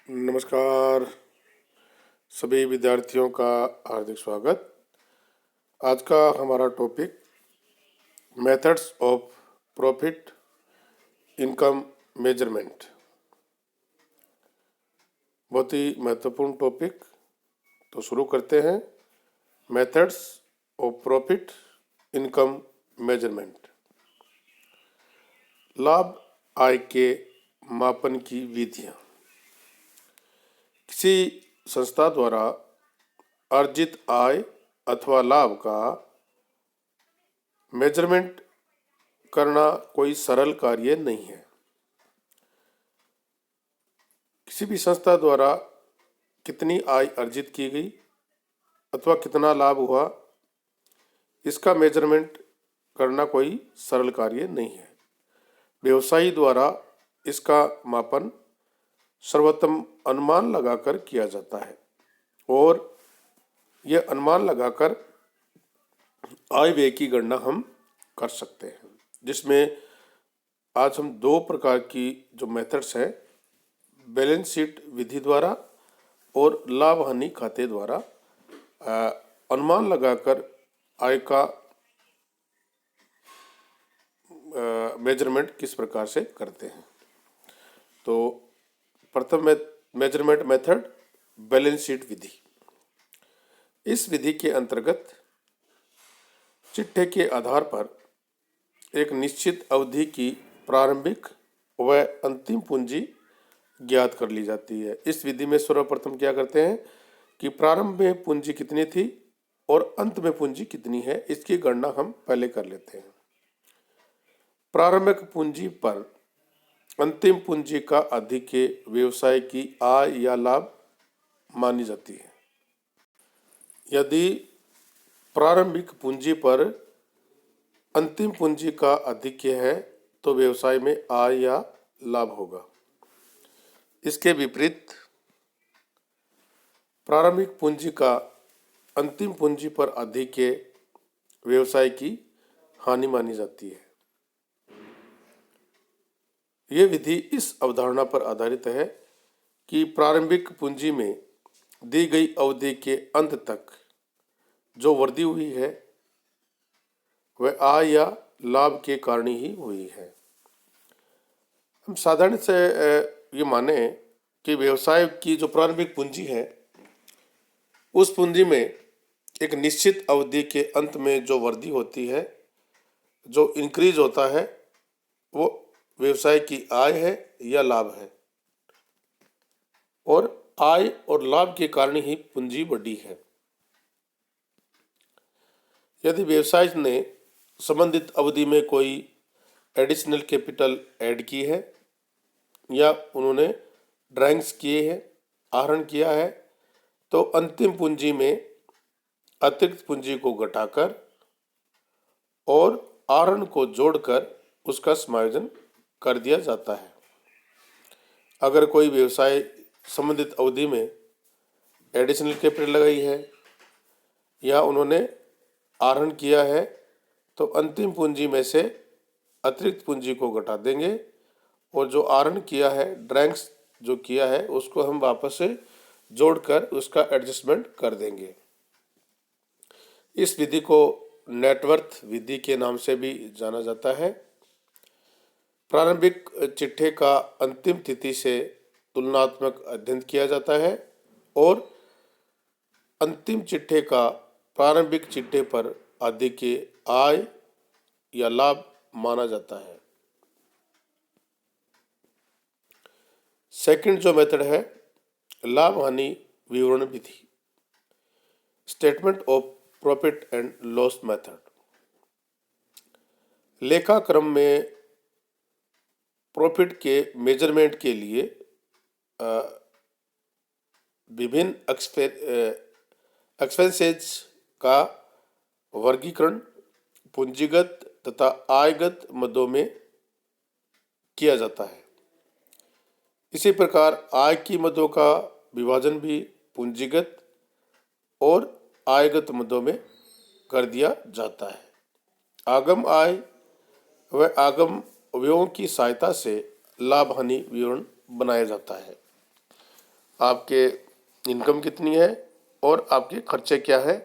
नमस्कार सभी विद्यार्थियों का हार्दिक स्वागत। आज का हमारा topic methods of profit income measurement, बहुत ही महत्वपूर्ण टॉपिक। तो शुरू करते हैं। Methods of profit income measurement, लाभ आय के मापन की विधियां। किसी संस्था द्वारा अर्जित आय अथवा लाभ का मेजरमेंट करना कोई सरल कार्य नहीं है। किसी भी संस्था द्वारा कितनी आय अर्जित की गई अथवा कितना लाभ हुआ, इसका मेजरमेंट करना कोई सरल कार्य नहीं है। व्यवसायी द्वारा इसका मापन सर्वोत्तम अनुमान लगाकर किया जाता है और यह अनुमान लगाकर आय व्यय की गणना हम कर सकते हैं, जिसमें आज हम दो प्रकार की जो मेथड्स हैं, बैलेंस शीट विधि द्वारा और लाभ हानि खाते द्वारा अनुमान लगाकर आय का मेजरमेंट किस प्रकार से करते हैं। तो प्रथम मेजरमेंट मेथड बैलेंस शीट विधि। इस विधि के अंतर्गत चिट्ठे के आधार पर एक निश्चित अवधि की प्रारंभिक व अंतिम पूंजी ज्ञात कर ली जाती है। इस विधि में सर्वप्रथम क्या करते हैं कि प्रारंभ में पूंजी कितनी थी और अंत में पूंजी कितनी है, इसकी गणना हम पहले कर लेते हैं। प्रारंभिक पूंजी पर अंतिम पूंजी का आधिक्य व्यवसाय की आय या लाभ मानी जाती है। यदि प्रारंभिक पूंजी पर अंतिम पूंजी का आधिक्य है तो व्यवसाय में आय या लाभ होगा। इसके विपरीत प्रारंभिक पूंजी का अंतिम पूंजी पर आधिक्य व्यवसाय की हानि मानी जाती है। यह विधि इस अवधारणा पर आधारित है कि प्रारंभिक पूंजी में दी गई अवधि के अंत तक जो वृद्धि हुई है वह आय या लाभ के कारण ही हुई है। हम साधारण से ये माने कि व्यवसाय की जो प्रारंभिक पूंजी है, उस पूंजी में एक निश्चित अवधि के अंत में जो वृद्धि होती है, जो इंक्रीज होता है, वो व्यवसाय की आय है या लाभ है, और आय और लाभ के कारण ही पूंजी बढ़ी है। यदि व्यवसाय ने संबंधित अवधि में कोई एडिशनल कैपिटल ऐड की है या उन्होंने ड्राइंग्स किए हैं, आहरण किया है, तो अंतिम पूंजी में अतिरिक्त पूंजी को घटाकर और आहरण को जोड़कर उसका समायोजन कर दिया जाता है। अगर कोई व्यवसाय संबंधित अवधि में एडिशनल कैपिटल लगाई है या उन्होंने आहरण किया है, तो अंतिम पूंजी में से अतिरिक्त पूंजी को घटा देंगे और जो आहरण किया है, ड्राइंग्स जो किया है, उसको हम वापस से जोड़कर उसका एडजस्टमेंट कर देंगे। इस विधि को नेटवर्थ विधि के नाम से भी जाना जाता है। प्रारंभिक चिट्ठे का अंतिम तिथि से तुलनात्मक अध्ययन किया जाता है और अंतिम चिट्ठे का प्रारंभिक चिट्ठे पर आधिक्य आय या लाभ माना जाता है। सेकंड जो मेथड है लाभ हानि विवरण विधि, statement of profit and loss method. लेखाक्रम में प्रॉफिट के मेजरमेंट के लिए विभिन्न एक्सपेंसेस का वर्गीकरण पूंजीगत तथा आयगत मदों में किया जाता है। इसी प्रकार आय की मदों का विभाजन भी पूंजीगत और आयगत मदों में कर दिया जाता है। आगम आय व आगम व्ययों की सहायता से लाभ हानि विवरण बनाया जाता है। आपके इनकम कितनी है और आपके खर्चे क्या है,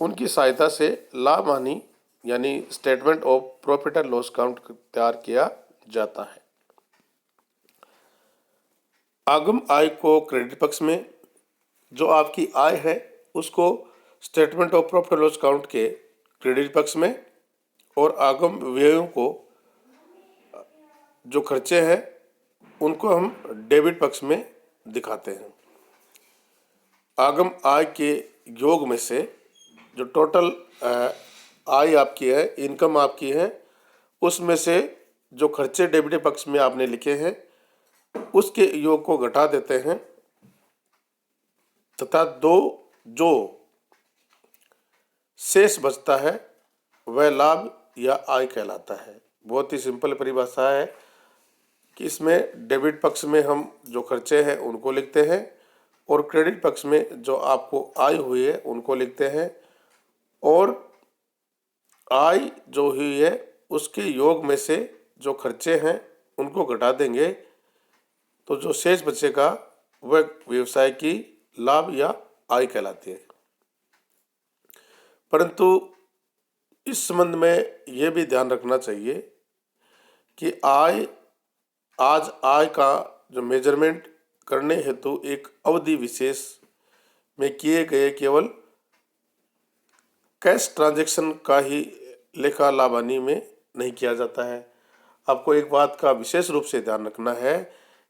उनकी सहायता से लाभ हानि यानी statement of profit and loss account तैयार किया जाता है। आगम आय को क्रेडिट पक्ष में, जो आपकी आय है उसको statement of profit and loss account के क्रेडिट पक्ष में, और आगम व्ययों को, जो खर्चे हैं उनको हम डेबिट पक्ष में दिखाते हैं। आगम आय के योग में से जो टोटल आय आपकी है, इनकम आपकी है, उसमें से जो खर्चे डेबिट पक्ष में आपने लिखे हैं उसके योग को घटा देते हैं तथा जो शेष बचता है वह लाभ या आय कहलाता है। बहुत ही सिंपल परिभाषा है कि इसमें डेबिट पक्ष में हम जो खर्चे हैं उनको लिखते हैं और क्रेडिट पक्ष में जो आपको आय हुई है उनको लिखते हैं, और आय जो हुई है उसके योग में से जो खर्चे हैं उनको घटा देंगे तो जो शेष बचेगा वह व्यवसाय की लाभ या आय कहलाती है। परंतु इस संबंध में यह भी ध्यान रखना चाहिए कि आज आय का जो मेजरमेंट करने हेतु एक अवधि विशेष में किए गए केवल कैश ट्रांजैक्शन का ही लेखा लाभ हानि में नहीं किया जाता है। आपको एक बात का विशेष रूप से ध्यान रखना है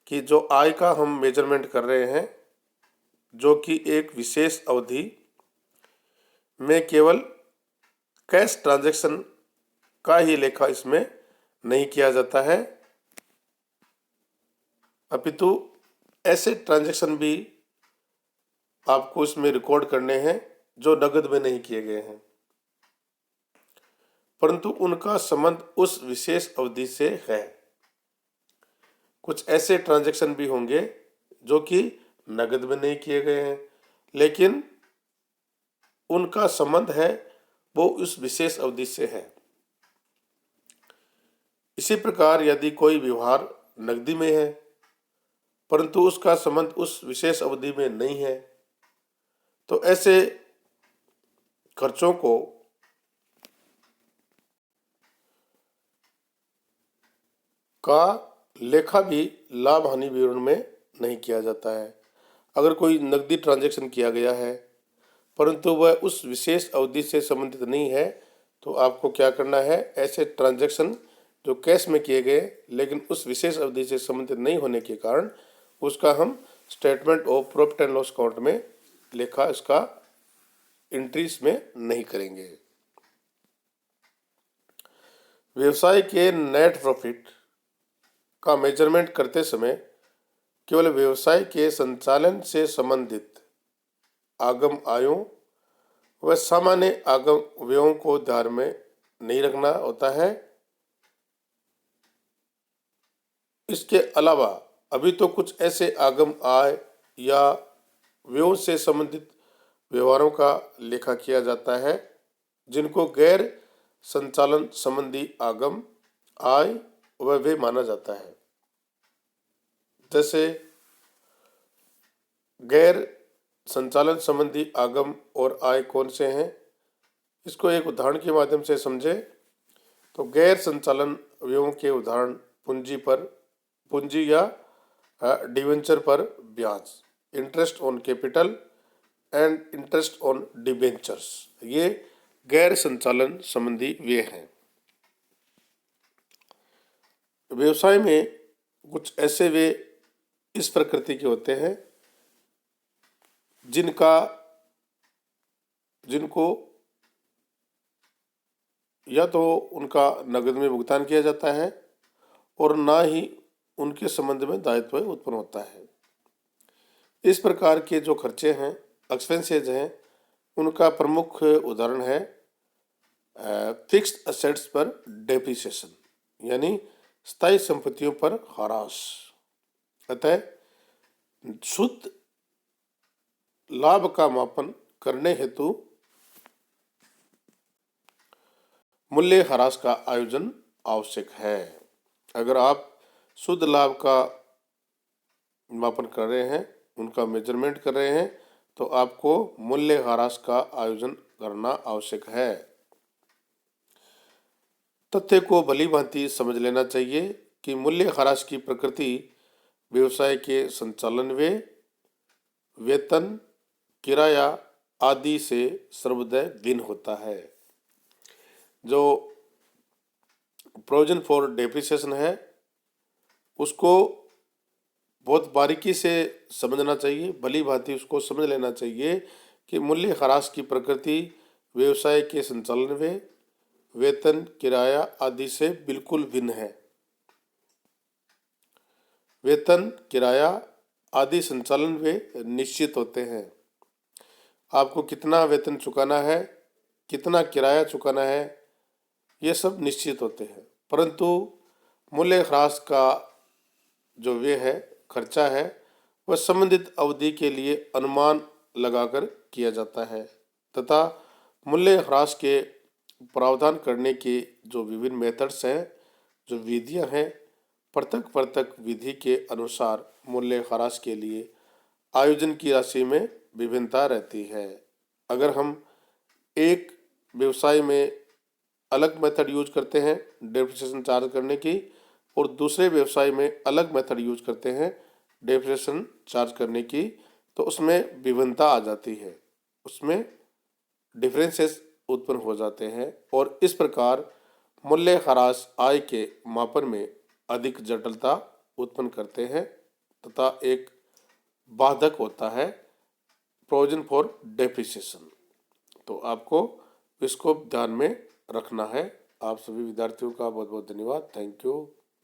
कि जो आय का हम मेजरमेंट कर रहे हैं, जो कि एक विशेष अवधि में केवल कैश ट्रांजैक्शन का ही लेखा इसमें नहीं किया जाता है, अपितु ऐसे ट्रांजैक्शन भी आपको इसमें रिकॉर्ड करने हैं जो नगद में नहीं किए गए हैं, परंतु उनका संबंध उस विशेष अवधि से है। कुछ ऐसे ट्रांजैक्शन भी होंगे जो कि नगद में नहीं किए गए हैं, लेकिन उनका संबंध है वो उस विशेष अवधि से है। इसी प्रकार यदि कोई व्यवहार नकदी में है परंतु उसका संबंध उस विशेष अवधि में नहीं है, तो ऐसे खर्चों को का लेखा भी लाभ हानि विवरण में नहीं किया जाता है। अगर कोई नकदी ट्रांजैक्शन किया गया है परंतु वह उस विशेष अवधि से संबंधित नहीं है, तो आपको क्या करना है, ऐसे ट्रांजैक्शन जो कैश में किए गए लेकिन उस विशेष अवधि से संबंधित नहीं होने के कारण उसका हम statement of profit and loss account में लेखा इसका एंट्रीज में नहीं करेंगे। व्यवसाय के नेट प्रॉफिट का मेजरमेंट करते समय केवल व्यवसाय के संचालन से संबंधित आगम आयों व सामान्य आगम व्ययों को ध्यान में नहीं रखना होता है। इसके अलावा अभी तो कुछ ऐसे आगम आय या व्ययों से संबंधित व्यवहारों का लेखा किया जाता है जिनको गैर संचालन संबंधी आगम आय व व्यय माना जाता है। जैसे गैर संचालन संबंधी आगम और आय कौन से हैं, इसको एक उदाहरण के माध्यम से समझे तो गैर संचालन व्ययों के उदाहरण पूंजी या डिवेंचर पर ब्याज, interest on capital and interest on debentures, ये गैर संचालन संबंधी व्यय हैं। व्यवसाय में कुछ ऐसे व्यय इस प्रकृति के होते हैं जिनको या तो उनका नगद में भुगतान किया जाता है और ना ही उनके संबंध में दायित्व उत्पन्न होता है। इस प्रकार के जो खर्चे हैं, एक्सपेंसेज हैं, उनका प्रमुख उदाहरण है फिक्स्ड असेट्स पर डेप्रिसिएशन यानी स्थायी संपत्तियों पर ह्रास। अतः शुद्ध लाभ का मापन करने हेतु मूल्य ह्रास का आयोजन आवश्यक है। अगर आप शुद्ध लाभ का मापन कर रहे हैं उनका मेजरमेंट कर रहे हैं, तो आपको मूल्य ह्रास का आयोजन करना आवश्यक है। तथ्य को भली भांति समझ लेना चाहिए कि मूल्य ह्रास की प्रकृति व्यवसाय के संचालन व्यय, वेतन, किराया आदि से सर्वदय भिन्न होता है। जो प्रोविजन फॉर डेप्रिसिएशन है उसको बहुत बारीकी से समझना चाहिए, भली भांति उसको समझ लेना चाहिए कि मूल्य ह्रास की प्रकृति व्यवसाय के संचालन व्यय, वेतन, किराया आदि से बिल्कुल भिन्न है। वेतन, किराया आदि संचालन व्यय निश्चित होते हैं। आपको कितना वेतन चुकाना है, कितना किराया चुकाना है, ये सब निश्चित होते हैं, परंतु मूल्य ह्रास का जो व्यय है, खर्चा है, वह संबंधित अवधि के लिए अनुमान लगाकर किया जाता है तथा मूल्य ह्रास के प्रावधान करने के जो विभिन्न मेथड्स हैं, जो विधियां हैं, पृथक पृथक विधि के अनुसार मूल्य ह्रास के लिए आयोजन की राशि में विभिन्नता रहती है। अगर हम एक व्यवसाय में अलग मेथड यूज करते हैं डेप्रिसिएशन चार्ज करने की और दूसरे व्यवसाय में अलग मेथड यूज करते हैं डेप्रिसिएशन चार्ज करने की, तो उसमें विभिन्नता आ जाती है, उसमें डिफरेंसेस उत्पन्न हो जाते हैं और इस प्रकार मूल्य ह्रास आय के मापन में अधिक जटिलता उत्पन्न करते हैं तथा एक बाधक होता है प्रोविजन फॉर डेप्रिसिएशन। तो आपको इसको ध्यान में रखना है। आप सभी विद्यार्थियों का बहुत बहुत धन्यवाद। Thank you.